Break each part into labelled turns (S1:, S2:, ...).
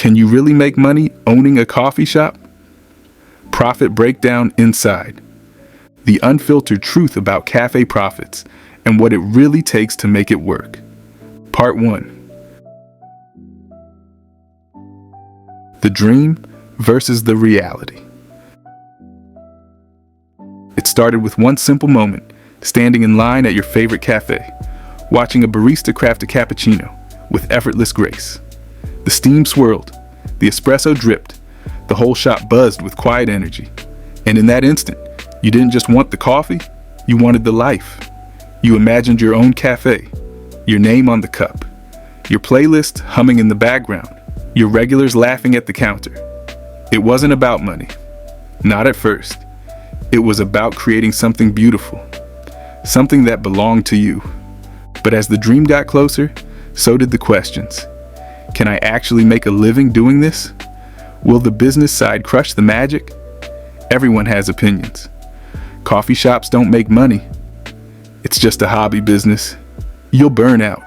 S1: Can you really make money owning a coffee shop? Profit breakdown inside. The unfiltered truth about cafe profits and what it really takes to make it work. Part 1. The dream versus the reality. It started with one simple moment, standing in line at your favorite cafe, watching a barista craft a cappuccino with effortless grace. The steam swirled, the espresso dripped, the whole shop buzzed with quiet energy. And in that instant, you didn't just want the coffee, you wanted the life. You imagined your own cafe, your name on the cup, your playlist humming in the background, your regulars laughing at the counter. It wasn't about money. Not at first. It was about creating something beautiful, something that belonged to you. But as the dream got closer, so did the questions. Can I actually make a living doing this? Will the business side crush the magic? Everyone has opinions. Coffee shops don't make money. It's just a hobby business. You'll burn out.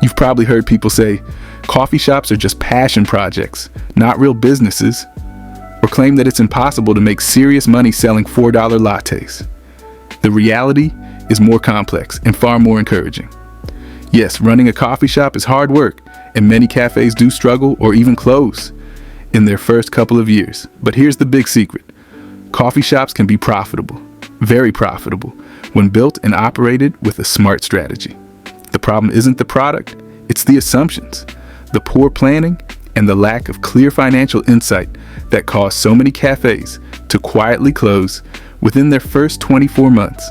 S1: You've probably heard people say, coffee shops are just passion projects, not real businesses, or claim that it's impossible to make serious money selling $4 lattes. The reality is more complex and far more encouraging. Yes, running a coffee shop is hard work, and many cafes do struggle or even close in their first couple of years. But here's the big secret. Coffee shops can be profitable, very profitable, when built and operated with a smart strategy. The problem isn't the product, it's the assumptions, the poor planning, and the lack of clear financial insight that cause so many cafes to quietly close within their first 24 months.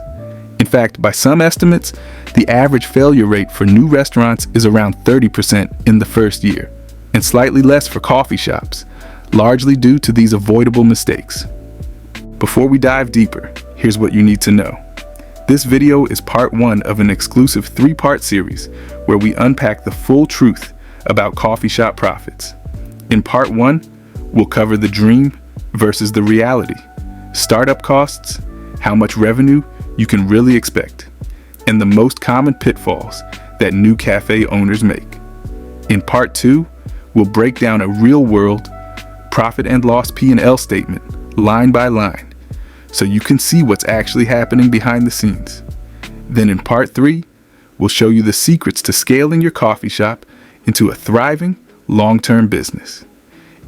S1: In fact, by some estimates, the average failure rate for new restaurants is around 30% in the first year, and slightly less for coffee shops, largely due to these avoidable mistakes. Before we dive deeper, here's what you need to know. This video is part 1 of an exclusive 3-part series where we unpack the full truth about coffee shop profits. In part 1, we'll cover the dream versus the reality, startup costs, how much revenue you can really expect, and the most common pitfalls that new cafe owners make. In part 2, we'll break down a real-world profit and loss P&L statement, line by line, so you can see what's actually happening behind the scenes. Then in part 3, we'll show you the secrets to scaling your coffee shop into a thriving, long-term business.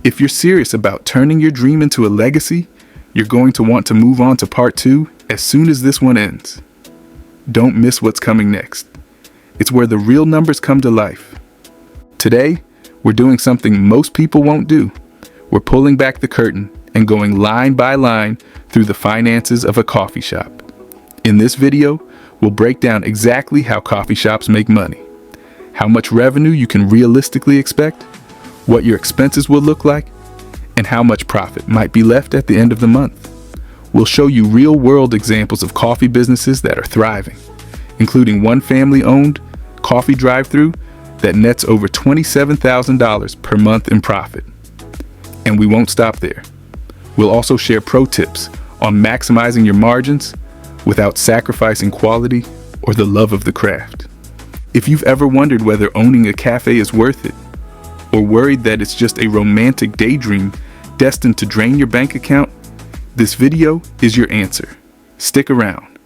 S1: If you're serious about turning your dream into a legacy, you're going to want to move on to part 2 as soon as this one ends. Don't miss what's coming next. It's where the real numbers come to life. Today, we're doing something most people won't do. We're pulling back the curtain and going line by line through the finances of a coffee shop. In this video, we'll break down exactly how coffee shops make money, how much revenue you can realistically expect, what your expenses will look like, and how much profit might be left at the end of the month. We'll show you real-world examples of coffee businesses that are thriving, including one family-owned coffee drive-thru that nets over $27,000 per month in profit. And we won't stop there. We'll also share pro tips on maximizing your margins without sacrificing quality or the love of the craft. If you've ever wondered whether owning a cafe is worth it, or worried that it's just a romantic daydream destined to drain your bank account, this video is your answer. Stick around,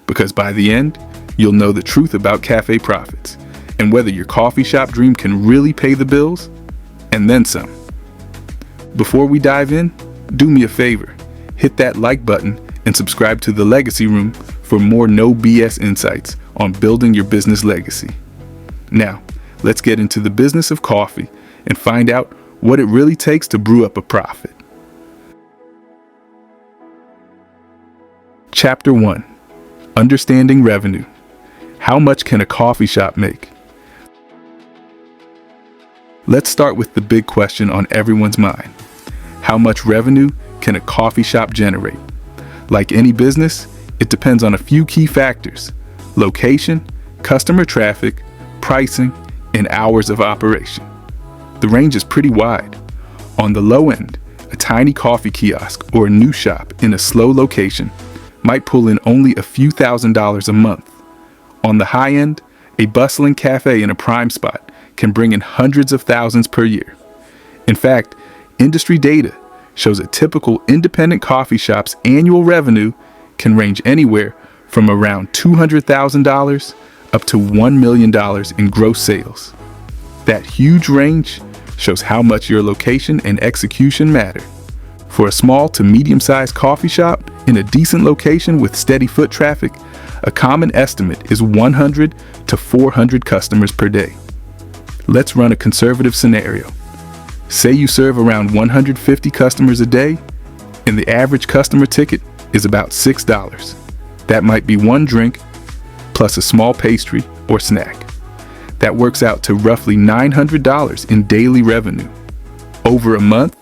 S1: because by the end, you'll know the truth about cafe profits and whether your coffee shop dream can really pay the bills, and then some. Before we dive in, do me a favor, hit that like button and subscribe to The Legacy Room for more no BS insights on building your business legacy. Now, let's get into the business of coffee and find out what it really takes to brew up a profit. Chapter 1. Understanding revenue. How much can a coffee shop make? Let's start with the big question on everyone's mind. How much revenue can a coffee shop generate? Like any business, it depends on a few key factors: location, customer traffic, pricing, and hours of operation. The range is pretty wide. On the low end, a tiny coffee kiosk or a new shop in a slow location might pull in only a few $1,000s a month. On the high end, a bustling cafe in a prime spot can bring in hundreds of thousands per year. In fact, industry data shows a typical independent coffee shop's annual revenue can range anywhere from around $200,000 up to $1 million in gross sales. That huge range shows how much your location and execution matter. For a small to medium-sized coffee shop in a decent location with steady foot traffic, a common estimate is 100 to 400 customers per day. Let's run a conservative scenario. Say you serve around 150 customers a day, and the average customer ticket is about $6. That might be one drink plus a small pastry or snack. That works out to roughly $900 in daily revenue. Over a month,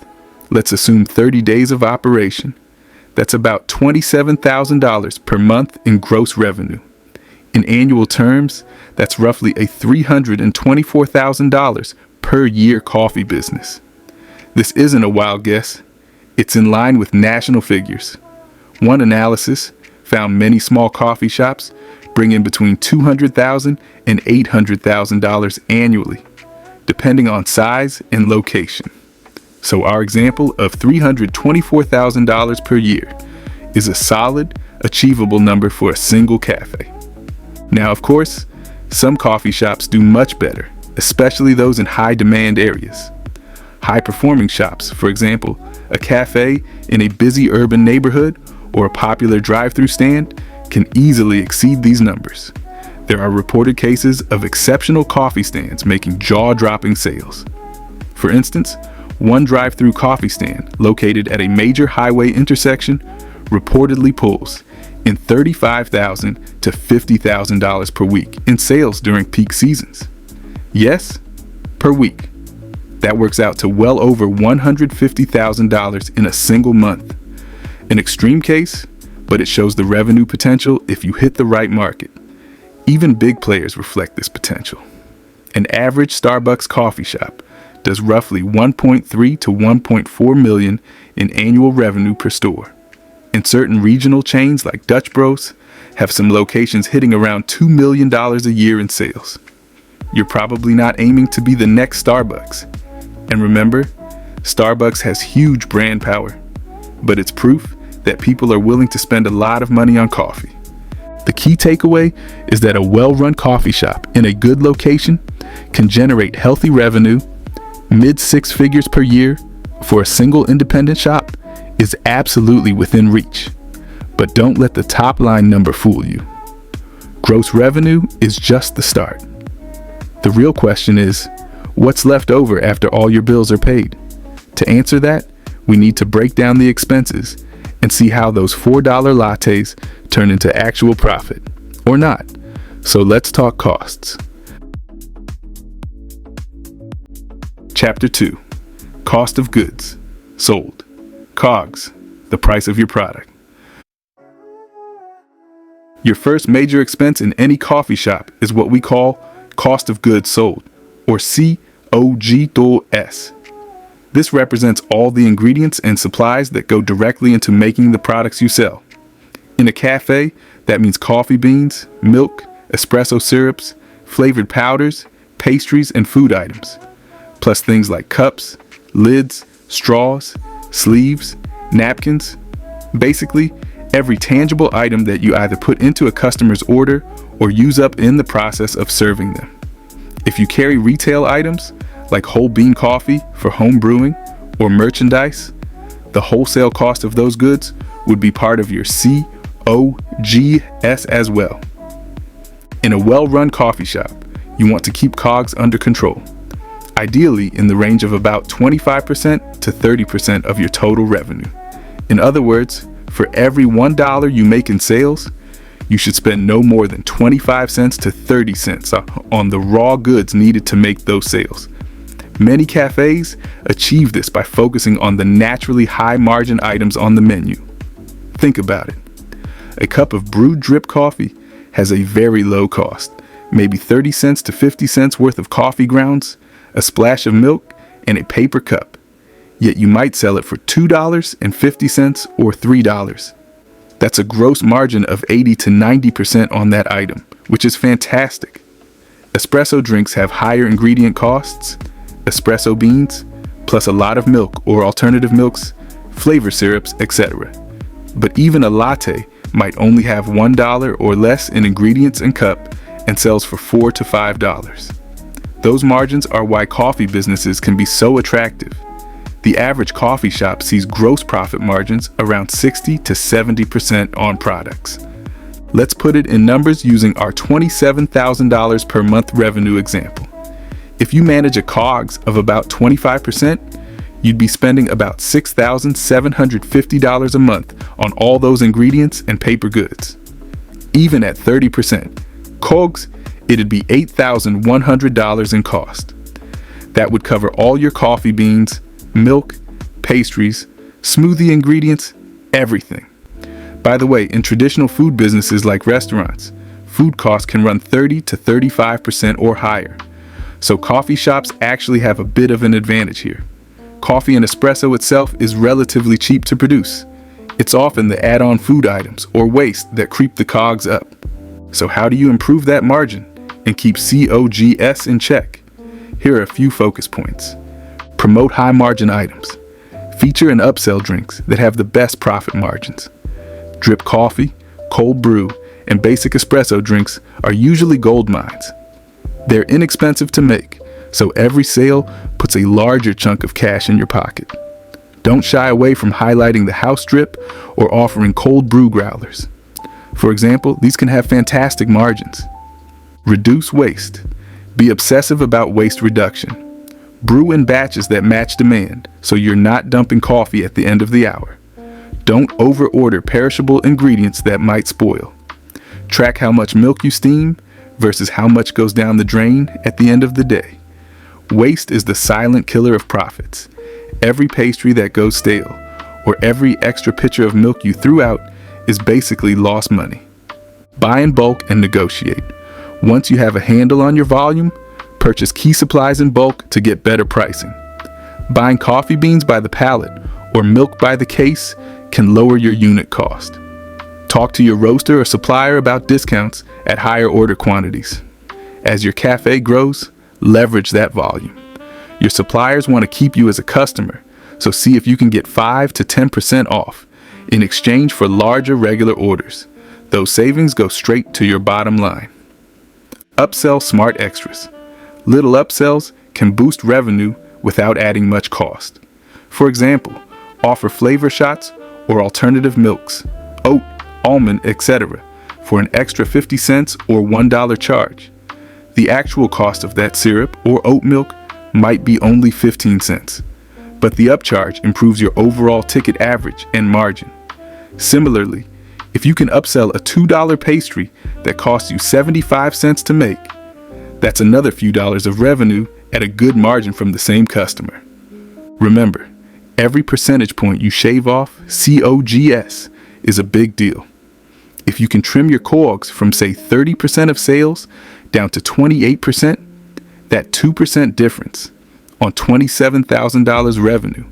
S1: let's assume 30 days of operation. That's about $27,000 per month in gross revenue. In annual terms, that's roughly a $324,000 per year coffee business. This isn't a wild guess. It's in line with national figures. One analysis found many small coffee shops bring in between $200,000 and $800,000 annually, depending on size and location. So our example of $324,000 per year is a solid, achievable number for a single cafe. Now, of course, some coffee shops do much better, especially those in high-demand areas. High-performing shops, for example, a cafe in a busy urban neighborhood or a popular drive-through stand, can easily exceed these numbers. There are reported cases of exceptional coffee stands making jaw-dropping sales. For instance, one drive-through coffee stand located at a major highway intersection reportedly pulls in $35,000 to $50,000 per week in sales during peak seasons. Yes, per week. That works out to well over $150,000 in a single month. An extreme case, but it shows the revenue potential if you hit the right market. Even big players reflect this potential. An average Starbucks coffee shop does roughly 1.3 to 1.4 million in annual revenue per store. And certain regional chains like Dutch Bros have some locations hitting around $2 million a year in sales. You're probably not aiming to be the next Starbucks. And remember, Starbucks has huge brand power, but it's proof that people are willing to spend a lot of money on coffee. The key takeaway is that a well-run coffee shop in a good location can generate healthy revenue. Mid-six figures per year for a single independent shop is absolutely within reach. But don't let the top line number fool you. Gross revenue is just the start. The real question is, what's left over after all your bills are paid? To answer that, we need to break down the expenses and see how those $4 lattes turn into actual profit, or not. So let's talk costs. Chapter 2. Cost of goods sold. COGS, the price of your product. Your first major expense in any coffee shop is what we call cost of goods sold, or COGS. This represents all the ingredients and supplies that go directly into making the products you sell. In a cafe, that means coffee beans, milk, espresso syrups, flavored powders, pastries, and food items, plus things like cups, lids, straws, sleeves, napkins. Basically, every tangible item that you either put into a customer's order or use up in the process of serving them. If you carry retail items, like whole bean coffee for home brewing or merchandise, the wholesale cost of those goods would be part of your COGS as well. In a well-run coffee shop, you want to keep COGS under control, ideally in the range of about 25% to 30% of your total revenue. In other words, for every $1 you make in sales, you should spend no more than 25 cents to 30 cents on the raw goods needed to make those sales. Many cafes achieve this by focusing on the naturally high margin items on the menu. Think about it. A cup of brewed drip coffee has a very low cost, maybe 30 cents to 50 cents worth of coffee grounds, a splash of milk, and a paper cup. Yet you might sell it for $2.50 or $3. That's a gross margin of 80 to 90% on that item, which is fantastic. Espresso drinks have higher ingredient costs. Espresso beans, plus a lot of milk or alternative milks, flavor syrups, etc. But even a latte might only have $1 or less in ingredients and cup and sells for $4 to $5. Those margins are why coffee businesses can be so attractive. The average coffee shop sees gross profit margins around 60 to 70% on products. Let's put it in numbers using our $27,000 per month revenue example. If you manage a COGS of about 25%, you'd be spending about $6,750 a month on all those ingredients and paper goods. Even at 30% COGS, it'd be $8,100 in cost. That would cover all your coffee beans, milk, pastries, smoothie ingredients, everything. By the way, in traditional food businesses like restaurants, food costs can run 30 to 35% or higher. So coffee shops actually have a bit of an advantage here. Coffee and espresso itself is relatively cheap to produce. It's often the add-on food items or waste that creep the COGS up. So how do you improve that margin and keep COGS in check? Here are a few focus points. Promote high-margin items. Feature and upsell drinks that have the best profit margins. Drip coffee, cold brew, and basic espresso drinks are usually gold mines. They're inexpensive to make, so every sale puts a larger chunk of cash in your pocket. Don't shy away from highlighting the house drip or offering cold brew growlers. For example, these can have fantastic margins. Reduce waste. Be obsessive about waste reduction. Brew in batches that match demand, so you're not dumping coffee at the end of the hour. Don't over-order perishable ingredients that might spoil. Track how much milk you steam versus how much goes down the drain at the end of the day. Waste is the silent killer of profits. Every pastry that goes stale, or every extra pitcher of milk you threw out, is basically lost money. Buy in bulk and negotiate. Once you have a handle on your volume, purchase key supplies in bulk to get better pricing. Buying coffee beans by the pallet or milk by the case can lower your unit cost. Talk to your roaster or supplier about discounts at higher order quantities. As your cafe grows, leverage that volume. Your suppliers want to keep you as a customer, so see if you can get 5 to 10% off in exchange for larger regular orders. Those savings go straight to your bottom line. Upsell smart extras. Little upsells can boost revenue without adding much cost. For example, offer flavor shots or alternative milks, oat, almond, etc. for an extra 50 cents or $1 charge. The actual cost of that syrup or oat milk might be only 15 cents, but the upcharge improves your overall ticket average and margin. Similarly, if you can upsell a $2 pastry that costs you 75 cents to make, that's another few dollars of revenue at a good margin from the same customer. Remember, every percentage point you shave off COGS is a big deal. If you can trim your COGS from, say, 30% of sales down to 28%, that 2% difference on $27,000 revenue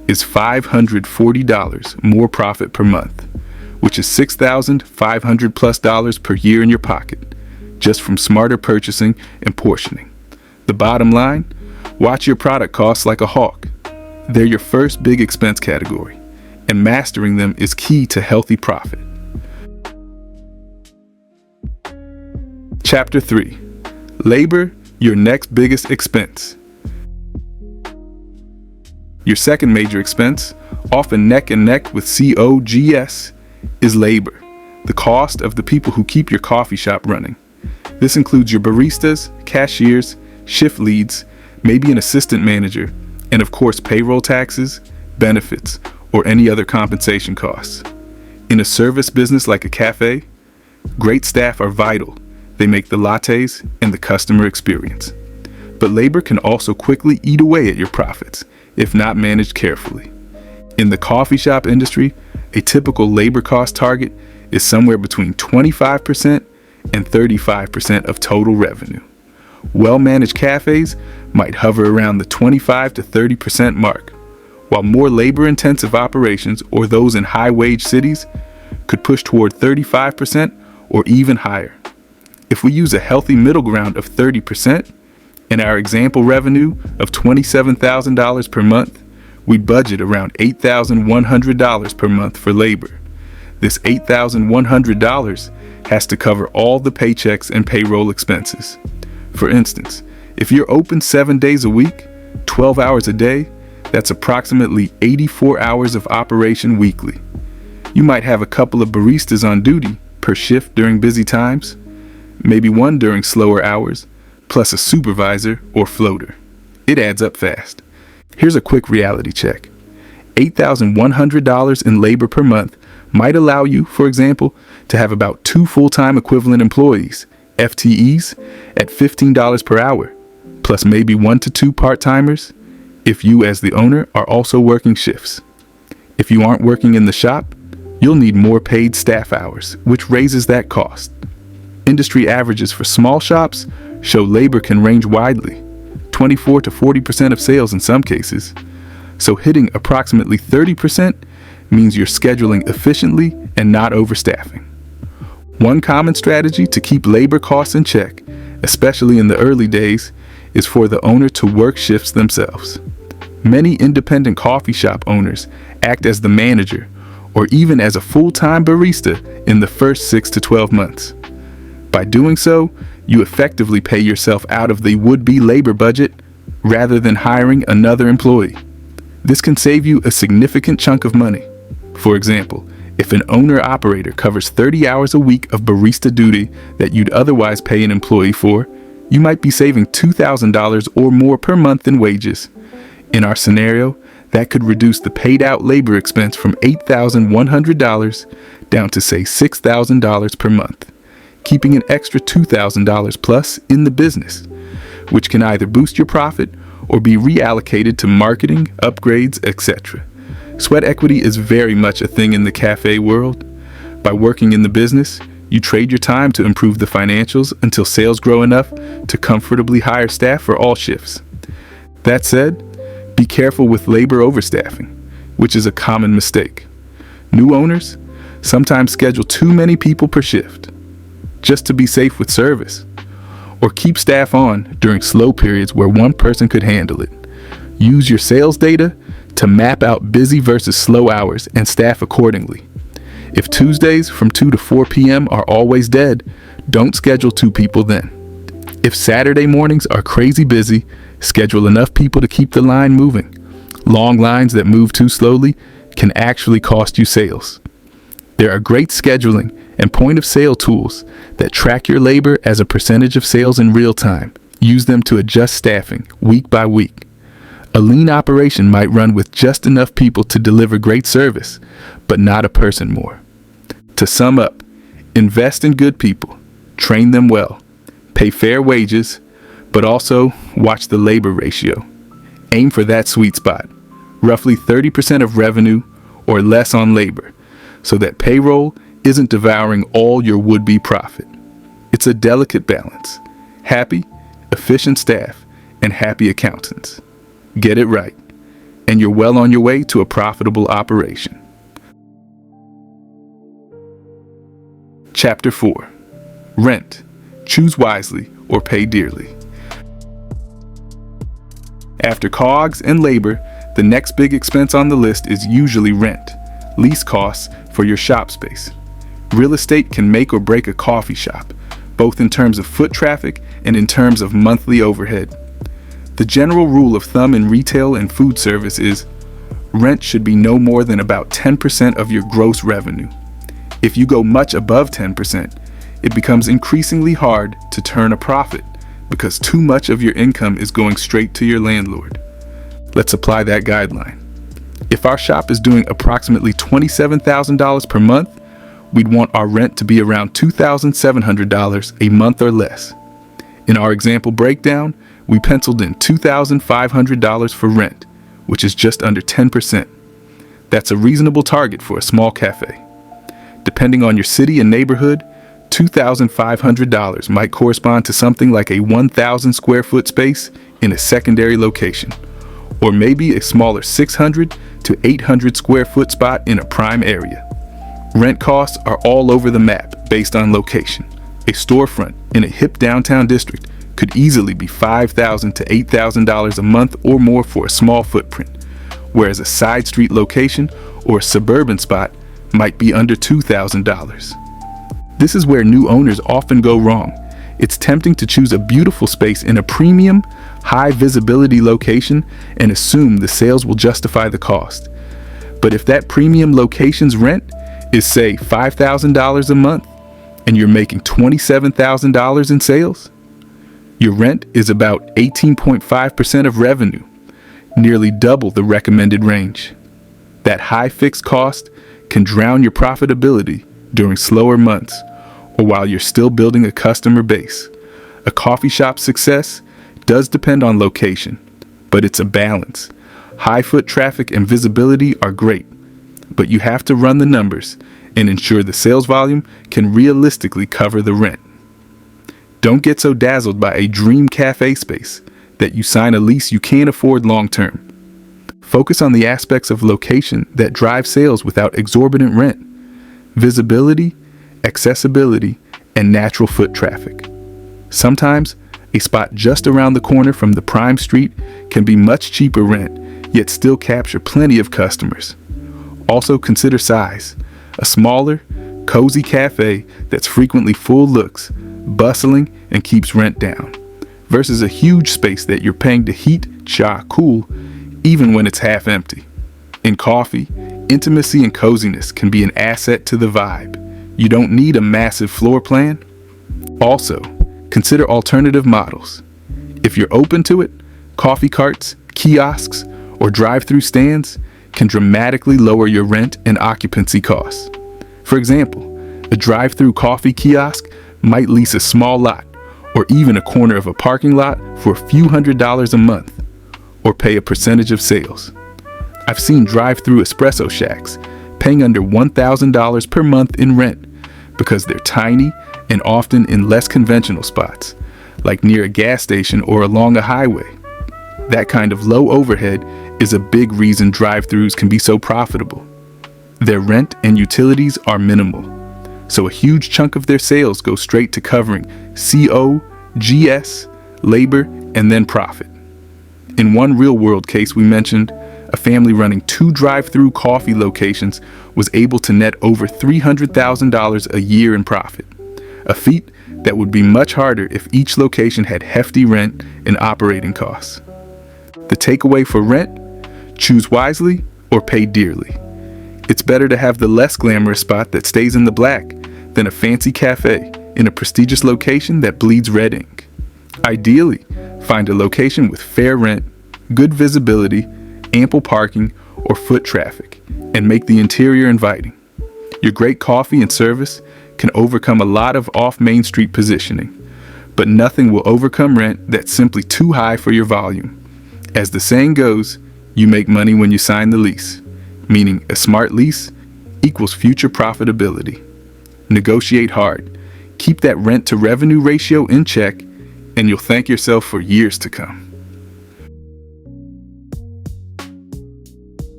S1: is $540 more profit per month, which is $6,500 plus per year in your pocket, just from smarter purchasing and portioning. The bottom line, watch your product costs like a hawk. They're your first big expense category, and mastering them is key to healthy profit. Chapter 3. Labor, your next biggest expense. Your second major expense, often neck and neck with COGS, is labor, the cost of the people who keep your coffee shop running. This includes your baristas, cashiers, shift leads, maybe an assistant manager, and of course payroll taxes, benefits, or any other compensation costs. In a service business like a cafe, great staff are vital. They make the lattes and the customer experience. But labor can also quickly eat away at your profits if not managed carefully. In the coffee shop industry, a typical labor cost target is somewhere between 25% and 35% of total revenue. Well-managed cafes might hover around the 25 to 30% mark, while more labor-intensive operations or those in high-wage cities could push toward 35% or even higher. If we use a healthy middle ground of 30%, In our example revenue of $27,000 per month, we budget around $8,100 per month for labor. This $8,100 has to cover all the paychecks and payroll expenses. For instance, if you're open 7 days a week, 12 hours a day, that's approximately 84 hours of operation weekly. You might have a couple of baristas on duty per shift during busy times, maybe one during slower hours, plus a supervisor or floater. It adds up fast. Here's a quick reality check. $8,100 in labor per month might allow you, for example, to have about 2 full-time equivalent employees, FTEs, at $15 per hour, plus maybe 1 to 2 part-timers, if you as the owner are also working shifts. If you aren't working in the shop, you'll need more paid staff hours, which raises that cost. Industry averages for small shops show labor can range widely, 24 to 40% of sales in some cases. So hitting approximately 30% means you're scheduling efficiently and not overstaffing. One common strategy to keep labor costs in check, especially in the early days, is for the owner to work shifts themselves. Many independent coffee shop owners act as the manager or even as a full-time barista in the first 6 to 12 months. By doing so, you effectively pay yourself out of the would-be labor budget rather than hiring another employee. This can save you a significant chunk of money. For example, if an owner-operator covers 30 hours a week of barista duty that you'd otherwise pay an employee for, you might be saving $2,000 or more per month in wages. In our scenario, that could reduce the paid-out labor expense from $8,100 down to, say, $6,000 per month, keeping an extra $2,000 plus in the business, which can either boost your profit or be reallocated to marketing, upgrades, etc. Sweat equity is very much a thing in the cafe world. By working in the business, you trade your time to improve the financials until sales grow enough to comfortably hire staff for all shifts. That said, be careful with labor overstaffing, which is a common mistake. New owners sometimes schedule too many people per shift, just to be safe with service, or keep staff on during slow periods where one person could handle it. Use your sales data to map out busy versus slow hours and staff accordingly. If Tuesdays from 2 to 4 p.m. are always dead, don't schedule 2 people then. If Saturday mornings are crazy busy, schedule enough people to keep the line moving. Long lines that move too slowly can actually cost you sales. There are great scheduling and point-of-sale tools that track your labor as a percentage of sales in real time. Use them to adjust staffing week by week. A lean operation might run with just enough people to deliver great service, but not a person more. To sum up, invest in good people, train them well, pay fair wages, but also watch the labor ratio. Aim for that sweet spot, roughly 30% of revenue or less on labor, so that payroll isn't devouring all your would-be profit. It's a delicate balance. Happy, efficient staff, and happy accountants. Get it right, and you're well on your way to a profitable operation. Chapter 4. Rent. Choose wisely or pay dearly. After COGS and labor, the next big expense on the list is usually rent, lease costs for your shop space. Real estate can make or break a coffee shop, both in terms of foot traffic and in terms of monthly overhead. The general rule of thumb in retail and food service is rent should be no more than about 10% of your gross revenue. If you go much above 10%, it becomes increasingly hard to turn a profit because too much of your income is going straight to your landlord. Let's apply that guideline. If our shop is doing approximately $27,000 per month, we'd want our rent to be around $2,700 a month or less. In our example breakdown, we penciled in $2,500 for rent, which is just under 10%. That's a reasonable target for a small cafe. Depending on your city and neighborhood, $2,500 might correspond to something like a 1,000 square foot space in a secondary location, or maybe a smaller 600 to 800 square foot spot in a prime area. Rent costs are all over the map based on location. A storefront in a hip downtown district could easily be $5,000 to $8,000 a month or more for a small footprint, whereas a side street location or a suburban spot might be under $2,000. This is where new owners often go wrong. It's tempting to choose a beautiful space in a premium, high visibility location and assume the sales will justify the cost. But if that premium location's rent is, say, $5,000 a month and you're making $27,000 in sales, your rent is about 18.5% of revenue, nearly double the recommended range. That high fixed cost can drown your profitability during slower months or while you're still building a customer base. A coffee shop's success does depend on location, but it's a balance. High foot traffic and visibility are great, but you have to run the numbers and ensure the sales volume can realistically cover the rent. Don't get so dazzled by a dream cafe space that you sign a lease you can't afford long term. Focus on the aspects of location that drive sales without exorbitant rent: visibility, accessibility, and natural foot traffic. Sometimes, a spot just around the corner from the prime street can be much cheaper rent, yet still capture plenty of customers. Also consider size. A smaller, cozy cafe that's frequently full looks, bustling, and keeps rent down, versus a huge space that you're paying to heat, cool, even when it's half empty. In coffee, intimacy and coziness can be an asset to the vibe. You don't need a massive floor plan. Also, consider alternative models. If you're open to it, coffee carts, kiosks, or drive-through stands can dramatically lower your rent and occupancy costs. For example, a drive-through coffee kiosk might lease a small lot or even a corner of a parking lot for a few $100s a month, or pay a percentage of sales. I've seen drive-through espresso shacks paying under $1,000 per month in rent because they're tiny and often in less conventional spots, like near a gas station or along a highway. That kind of low overhead is a big reason drive-thrus can be so profitable. Their rent and utilities are minimal, so a huge chunk of their sales go straight to covering COGS, labor, and then profit. In one real-world case we mentioned, a family running 2 drive-through coffee locations was able to net over $300,000 a year in profit, a feat that would be much harder if each location had hefty rent and operating costs. The takeaway for rent: choose wisely or pay dearly. It's better to have the less glamorous spot that stays in the black than a fancy cafe in a prestigious location that bleeds red ink. Ideally, find a location with fair rent, good visibility, ample parking, or foot traffic, and make the interior inviting. Your great coffee and service can overcome a lot of off-Main Street positioning, but nothing will overcome rent that's simply too high for your volume. As the saying goes, you make money when you sign the lease, meaning a smart lease equals future profitability. Negotiate hard, keep that rent to revenue ratio in check, and you'll thank yourself for years to come.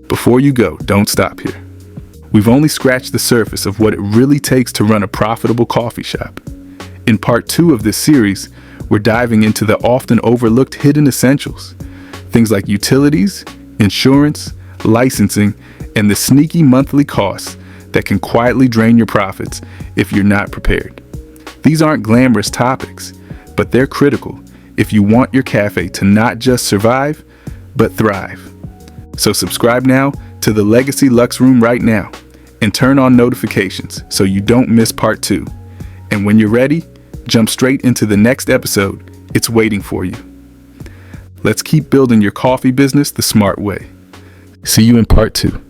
S1: Before you go, don't stop here. We've only scratched the surface of what it really takes to run a profitable coffee shop. In part 2 of this series, we're diving into the often overlooked hidden essentials, things like utilities, insurance, licensing, and the sneaky monthly costs that can quietly drain your profits if you're not prepared. These aren't glamorous topics, but they're critical if you want your cafe to not just survive, but thrive. So subscribe now to the Legacy Luxe Room right now and turn on notifications so you don't miss part 2. And when you're ready, jump straight into the next episode. It's waiting for you. Let's keep building your coffee business the smart way. See you in part 2.